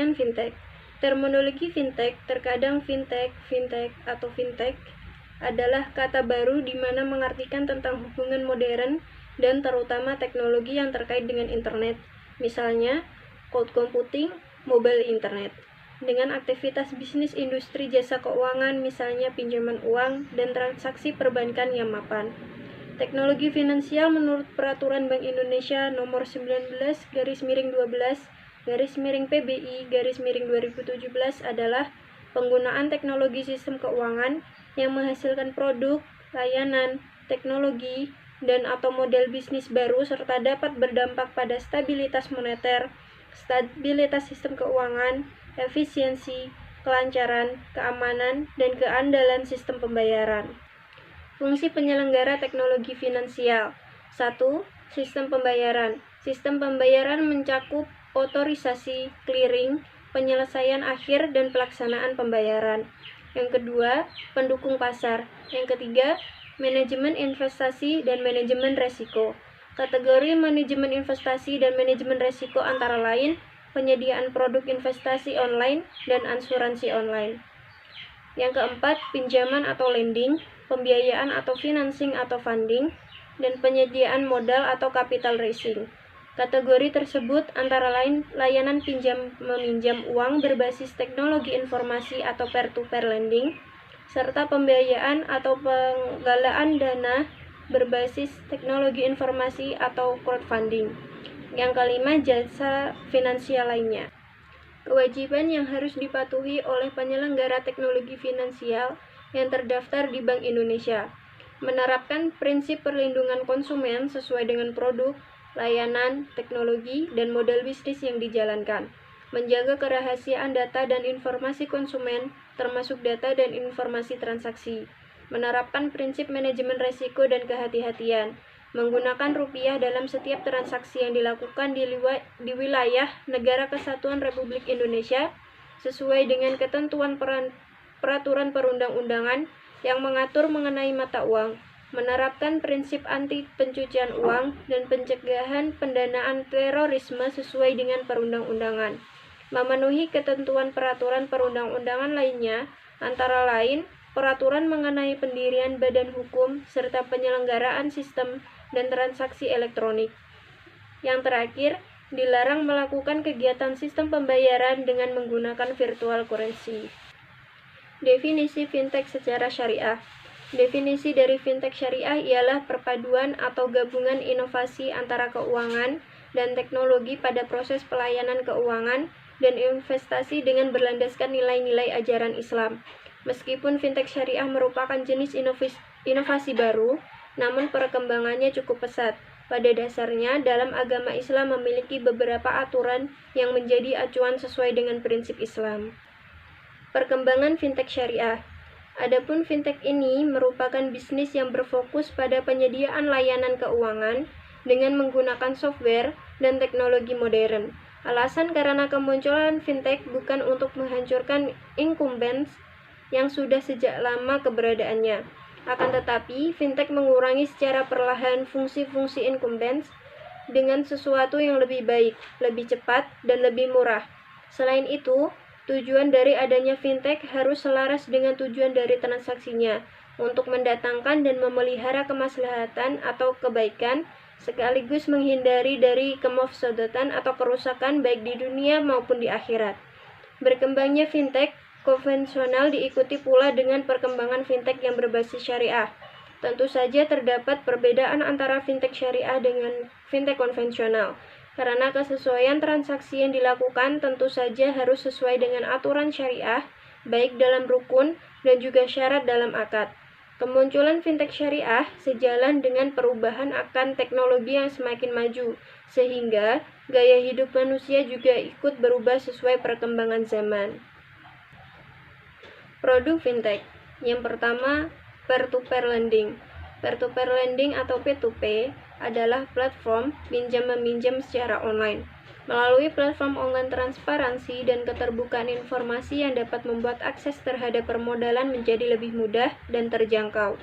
Pengertian fintech. Terminologi fintech, terkadang fintech, atau fintech adalah kata baru di mana mengartikan tentang hubungan modern dan terutama teknologi yang terkait dengan internet. Misalnya, cloud computing, mobile internet. Dengan aktivitas bisnis industri jasa keuangan, misalnya pinjaman uang dan transaksi perbankan yang mapan. Teknologi finansial menurut Peraturan Bank Indonesia Nomor 19/12/PBI/2017 adalah penggunaan teknologi sistem keuangan yang menghasilkan produk, layanan, teknologi, dan atau model bisnis baru serta dapat berdampak pada stabilitas moneter, stabilitas sistem keuangan, efisiensi, kelancaran, keamanan, dan keandalan sistem pembayaran. Fungsi penyelenggara teknologi finansial. 1. Sistem pembayaran. Sistem pembayaran mencakup otorisasi, clearing, penyelesaian akhir, dan pelaksanaan pembayaran. Yang kedua, pendukung pasar. Yang ketiga, manajemen investasi dan manajemen resiko. Kategori manajemen investasi dan manajemen resiko antara lain penyediaan produk investasi online dan asuransi online. Yang keempat, pinjaman atau lending, pembiayaan atau financing atau funding, dan penyediaan modal atau capital raising. Kategori tersebut antara lain layanan pinjam-meminjam uang berbasis teknologi informasi atau peer-to-peer lending, serta pembiayaan atau penggalaan dana berbasis teknologi informasi atau crowdfunding. Yang kelima, jasa finansial lainnya. Kewajiban yang harus dipatuhi oleh penyelenggara teknologi finansial yang terdaftar di Bank Indonesia. Menerapkan prinsip perlindungan konsumen sesuai dengan produk, layanan, teknologi, dan model bisnis yang dijalankan. Menjaga kerahasiaan data dan informasi konsumen, termasuk data dan informasi transaksi. Menerapkan prinsip manajemen risiko dan kehati-hatian. Menggunakan rupiah dalam setiap transaksi yang dilakukan di wilayah Negara Kesatuan Republik Indonesia sesuai dengan ketentuan peraturan perundang-undangan yang mengatur mengenai mata uang. Menerapkan prinsip anti pencucian uang dan pencegahan pendanaan terorisme sesuai dengan perundang-undangan. Memenuhi ketentuan peraturan perundang-undangan lainnya, antara lain peraturan mengenai pendirian badan hukum serta penyelenggaraan sistem dan transaksi elektronik. Yang terakhir, dilarang melakukan kegiatan sistem pembayaran dengan menggunakan virtual currency. Definisi fintech secara syariah. Definisi dari fintech syariah ialah perpaduan atau gabungan inovasi antara keuangan dan teknologi pada proses pelayanan keuangan dan investasi dengan berlandaskan nilai-nilai ajaran Islam. Meskipun fintech syariah merupakan jenis inovasi baru, namun perkembangannya cukup pesat. Pada dasarnya, dalam agama Islam memiliki beberapa aturan yang menjadi acuan sesuai dengan prinsip Islam. Perkembangan fintech syariah. Adapun fintech ini merupakan bisnis yang berfokus pada penyediaan layanan keuangan dengan menggunakan software dan teknologi modern. Alasan karena kemunculan fintech bukan untuk menghancurkan incumbents yang sudah sejak lama keberadaannya. Akan tetapi, fintech mengurangi secara perlahan fungsi-fungsi incumbents dengan sesuatu yang lebih baik, lebih cepat, dan lebih murah. Selain itu, tujuan dari adanya fintech harus selaras dengan tujuan dari transaksinya untuk mendatangkan dan memelihara kemaslahatan atau kebaikan sekaligus menghindari dari kemafsadatan atau kerusakan baik di dunia maupun di akhirat. Berkembangnya fintech konvensional diikuti pula dengan perkembangan fintech yang berbasis syariah. Tentu saja terdapat perbedaan antara fintech syariah dengan fintech konvensional. Karena kesesuaian transaksi yang dilakukan tentu saja harus sesuai dengan aturan syariah, baik dalam rukun dan juga syarat dalam akad. Kemunculan fintech syariah sejalan dengan perubahan akan teknologi yang semakin maju, sehingga gaya hidup manusia juga ikut berubah sesuai perkembangan zaman. Produk fintech. Yang pertama, peer-to-peer lending. Peer-to-peer lending atau P2P adalah platform pinjam-meminjam secara online. Melalui platform online transparansi dan keterbukaan informasi yang dapat membuat akses terhadap permodalan menjadi lebih mudah dan terjangkau.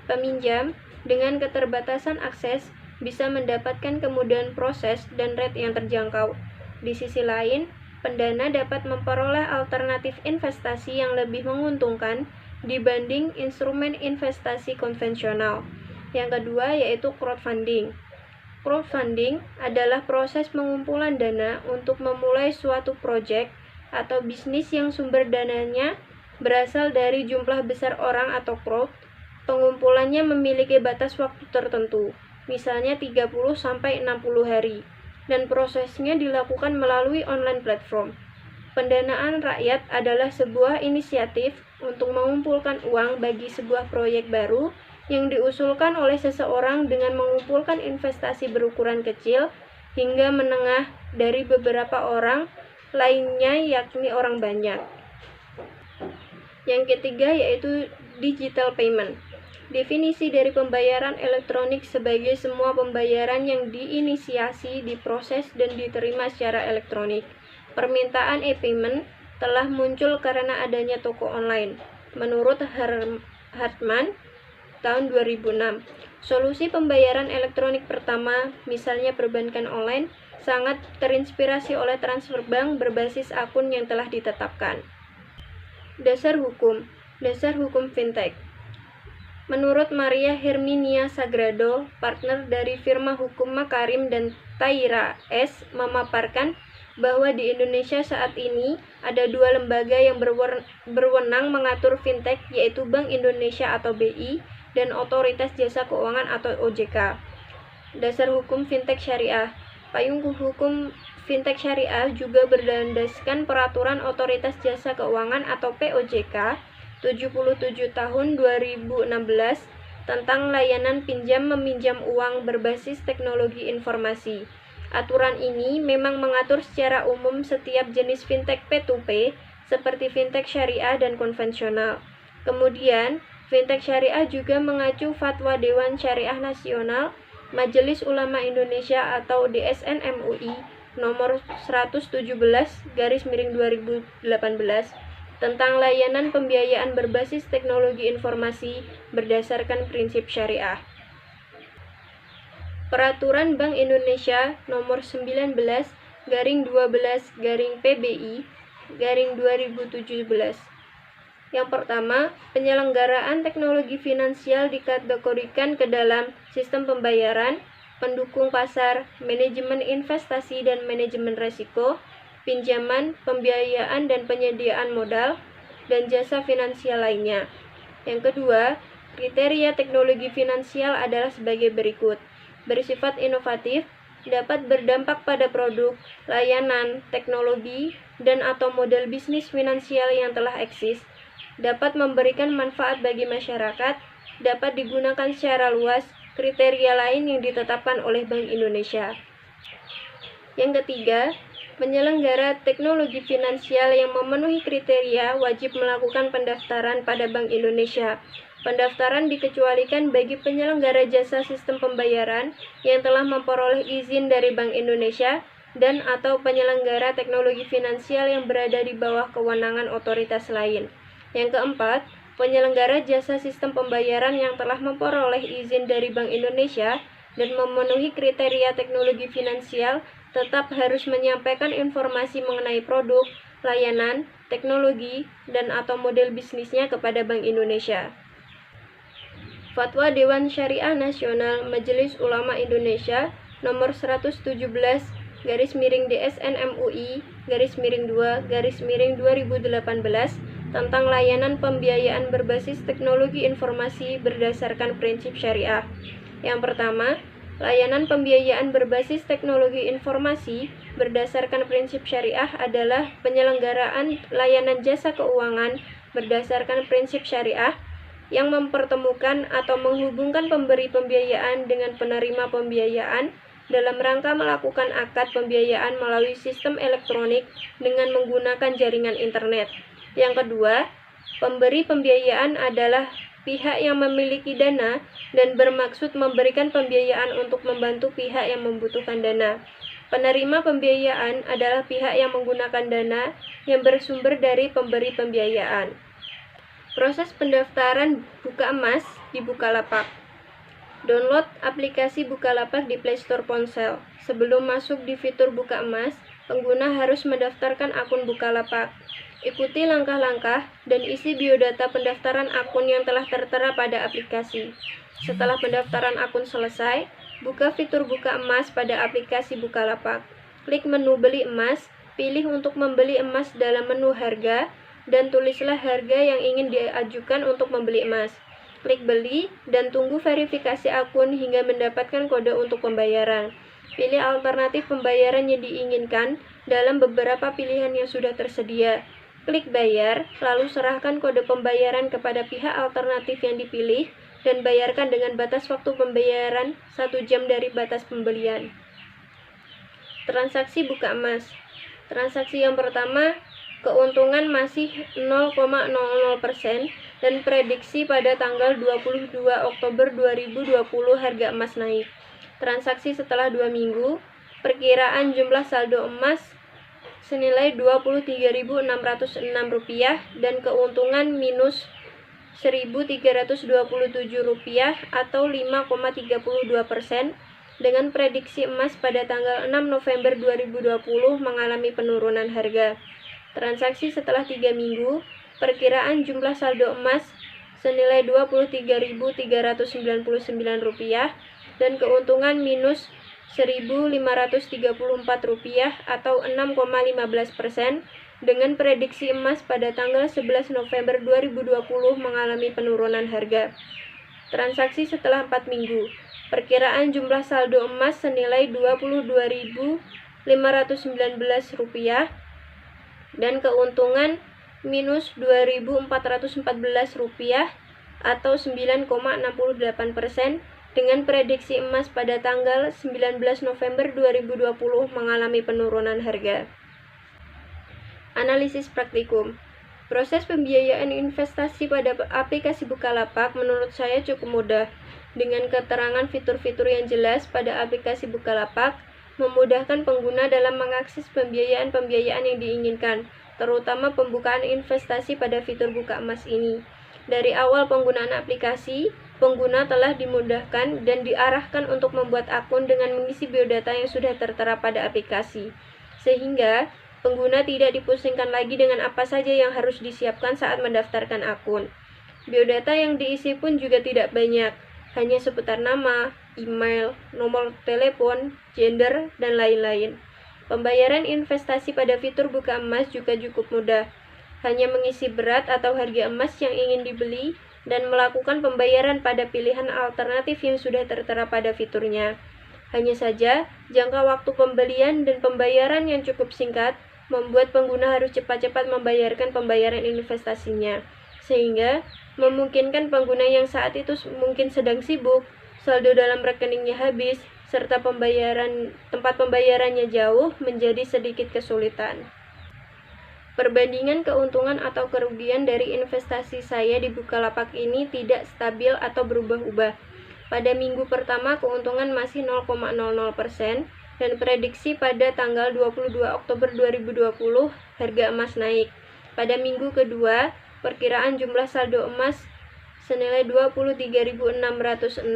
Peminjam dengan keterbatasan akses bisa mendapatkan kemudahan proses dan rate yang terjangkau. Di sisi lain, pendana dapat memperoleh alternatif investasi yang lebih menguntungkan dibanding instrumen investasi konvensional. Yang kedua yaitu crowdfunding. Crowdfunding adalah proses pengumpulan dana untuk memulai suatu proyek atau bisnis yang sumber dananya berasal dari jumlah besar orang atau crowd. Pengumpulannya memiliki batas waktu tertentu, misalnya 30-60 hari. Dan prosesnya dilakukan melalui online platform. Pendanaan rakyat adalah sebuah inisiatif untuk mengumpulkan uang bagi sebuah proyek baru yang diusulkan oleh seseorang dengan mengumpulkan investasi berukuran kecil hingga menengah dari beberapa orang lainnya, yakni orang banyak. Yang ketiga yaitu digital payment. Definisi dari pembayaran elektronik sebagai semua pembayaran yang diinisiasi, diproses, dan diterima secara elektronik. Permintaan e-payment telah muncul karena adanya toko online. Menurut Hartman, tahun 2006, solusi pembayaran elektronik pertama, misalnya perbankan online, sangat terinspirasi oleh transfer bank berbasis akun yang telah ditetapkan. Dasar hukum fintech. Menurut Maria Herminia Sagrado, partner dari firma hukum Makarim dan Taira S, memaparkan bahwa di Indonesia saat ini ada dua lembaga yang berwenang mengatur fintech, yaitu Bank Indonesia atau BI dan Otoritas Jasa Keuangan atau OJK. Dasar hukum fintech syariah. Payung hukum fintech syariah juga berdasarkan Peraturan Otoritas Jasa Keuangan atau POJK 77 tahun 2016 tentang layanan pinjam-meminjam uang berbasis teknologi informasi. Aturan ini memang mengatur secara umum setiap jenis fintech P2P seperti fintech syariah dan konvensional. Kemudian, fintech syariah juga mengacu Fatwa Dewan Syariah Nasional Majelis Ulama Indonesia atau DSN MUI nomor 117/2018 tentang layanan pembiayaan berbasis teknologi informasi berdasarkan prinsip syariah. Peraturan Bank Indonesia nomor 19/12/PBI/2017. Yang pertama, penyelenggaraan teknologi finansial dikategorikan ke dalam sistem pembayaran, pendukung pasar, manajemen investasi dan manajemen risiko, pinjaman, pembiayaan dan penyediaan modal, dan jasa finansial lainnya. Yang kedua, kriteria teknologi finansial adalah sebagai berikut. Bersifat inovatif, dapat berdampak pada produk, layanan, teknologi, dan atau model bisnis finansial yang telah eksis, dapat memberikan manfaat bagi masyarakat, dapat digunakan secara luas, kriteria lain yang ditetapkan oleh Bank Indonesia. Yang ketiga, penyelenggara teknologi finansial yang memenuhi kriteria wajib melakukan pendaftaran pada Bank Indonesia. Pendaftaran dikecualikan bagi penyelenggara jasa sistem pembayaran yang telah memperoleh izin dari Bank Indonesia dan atau penyelenggara teknologi finansial yang berada di bawah kewenangan otoritas lain. Yang keempat, penyelenggara jasa sistem pembayaran yang telah memperoleh izin dari Bank Indonesia dan memenuhi kriteria teknologi finansial tetap harus menyampaikan informasi mengenai produk, layanan, teknologi, dan atau model bisnisnya kepada Bank Indonesia. Fatwa Dewan Syariah Nasional Majelis Ulama Indonesia nomor 117/DSN MUI/2/2018 tentang layanan pembiayaan berbasis teknologi informasi berdasarkan prinsip syariah. Yang pertama, layanan pembiayaan berbasis teknologi informasi berdasarkan prinsip syariah adalah penyelenggaraan layanan jasa keuangan berdasarkan prinsip syariah yang mempertemukan atau menghubungkan pemberi pembiayaan dengan penerima pembiayaan dalam rangka melakukan akad pembiayaan melalui sistem elektronik dengan menggunakan jaringan internet. Yang kedua, pemberi pembiayaan adalah pihak yang memiliki dana dan bermaksud memberikan pembiayaan untuk membantu pihak yang membutuhkan dana. Penerima pembiayaan adalah pihak yang menggunakan dana yang bersumber dari pemberi pembiayaan. Proses pendaftaran Buka Emas di Bukalapak. Download aplikasi Bukalapak di Play Store ponsel. Sebelum masuk di fitur Buka Emas, pengguna harus mendaftarkan akun Bukalapak. Ikuti langkah-langkah dan isi biodata pendaftaran akun yang telah tertera pada aplikasi. Setelah pendaftaran akun selesai, buka fitur buka emas pada aplikasi Bukalapak. Klik menu beli emas, pilih untuk membeli emas dalam menu harga, dan tulislah harga yang ingin diajukan untuk membeli emas. Klik beli, dan tunggu verifikasi akun hingga mendapatkan kode untuk pembayaran. Pilih alternatif pembayaran yang diinginkan dalam beberapa pilihan yang sudah tersedia. Klik bayar, lalu serahkan kode pembayaran kepada pihak alternatif yang dipilih, dan bayarkan dengan batas waktu pembayaran 1 jam dari batas pembelian. Transaksi buka emas. Transaksi yang pertama, keuntungan masih 0,00% dan prediksi pada tanggal 22 Oktober 2020 harga emas naik. Transaksi setelah 2 minggu, perkiraan jumlah saldo emas senilai Rp23.606 dan keuntungan minus Rp1.327 atau 5,32%. Dengan prediksi emas pada tanggal 6 November 2020 mengalami penurunan harga. Transaksi setelah 3 minggu, perkiraan jumlah saldo emas senilai Rp23.399 dan keuntungan minus Rp1.534 atau 6,15%. Dengan prediksi emas pada tanggal 11 November 2020 mengalami penurunan harga. Transaksi setelah 4 minggu, perkiraan jumlah saldo emas senilai Rp22.519 dan keuntungan minus Rp2.414 atau 9,68%. Dengan prediksi emas pada tanggal 19 November 2020 mengalami penurunan harga. Analisis praktikum. Proses pembiayaan investasi pada aplikasi Bukalapak menurut saya cukup mudah. Dengan keterangan fitur-fitur yang jelas pada aplikasi Bukalapak, memudahkan pengguna dalam mengakses pembiayaan-pembiayaan yang diinginkan, terutama pembukaan investasi pada fitur buka emas ini. Dari awal penggunaan aplikasi, pengguna telah dimudahkan dan diarahkan untuk membuat akun dengan mengisi biodata yang sudah tertera pada aplikasi, sehingga pengguna tidak dipusingkan lagi dengan apa saja yang harus disiapkan saat mendaftarkan akun. Biodata yang diisi pun juga tidak banyak, hanya seputar nama, email, nomor telepon, gender, dan lain-lain. Pembayaran investasi pada fitur buka emas juga cukup mudah. Hanya mengisi berat atau harga emas yang ingin dibeli dan melakukan pembayaran pada pilihan alternatif yang sudah tertera pada fiturnya. Hanya saja, jangka waktu pembelian dan pembayaran yang cukup singkat membuat pengguna harus cepat-cepat membayarkan pembayaran investasinya, sehingga memungkinkan pengguna yang saat itu mungkin sedang sibuk, saldo dalam rekeningnya habis, serta tempat pembayarannya jauh menjadi sedikit kesulitan. Perbandingan keuntungan atau kerugian dari investasi saya di Bukalapak ini tidak stabil atau berubah-ubah. Pada minggu pertama keuntungan masih 0,00% dan prediksi pada tanggal 22 Oktober 2020 harga emas naik. Pada minggu kedua, perkiraan jumlah saldo emas senilai Rp23.606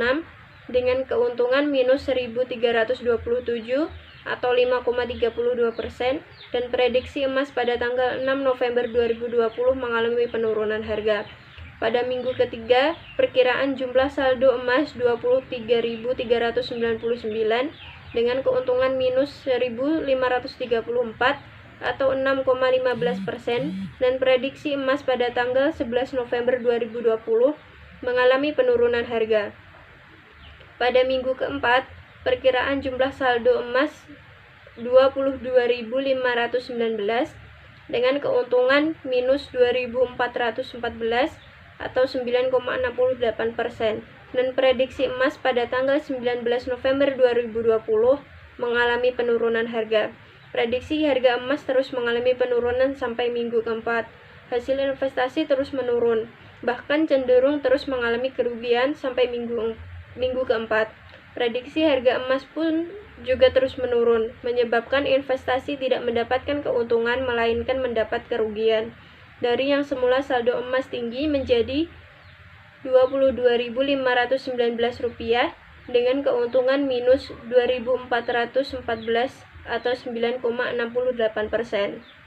dengan keuntungan minus Rp1.327 atau 5,32% dan prediksi emas pada tanggal 6 November 2020 mengalami penurunan harga. Pada minggu ketiga, perkiraan jumlah saldo emas Rp23.399 dengan keuntungan minus Rp1.534 atau 6,15% dan prediksi emas pada tanggal 11 November 2020 mengalami penurunan harga. Pada minggu keempat, perkiraan jumlah saldo emas Rp22.519 dengan keuntungan minus Rp2.414 atau 9,68% dan prediksi emas pada tanggal 19 November 2020 mengalami penurunan harga. Prediksi harga emas terus mengalami penurunan sampai minggu keempat. Hasil investasi terus menurun, bahkan cenderung terus mengalami kerugian sampai minggu keempat. Prediksi harga emas pun juga terus menurun, menyebabkan investasi tidak mendapatkan keuntungan melainkan mendapat kerugian. Dari yang semula saldo emas tinggi menjadi Rp22.519 dengan keuntungan minus Rp2.414 atau 9,68%.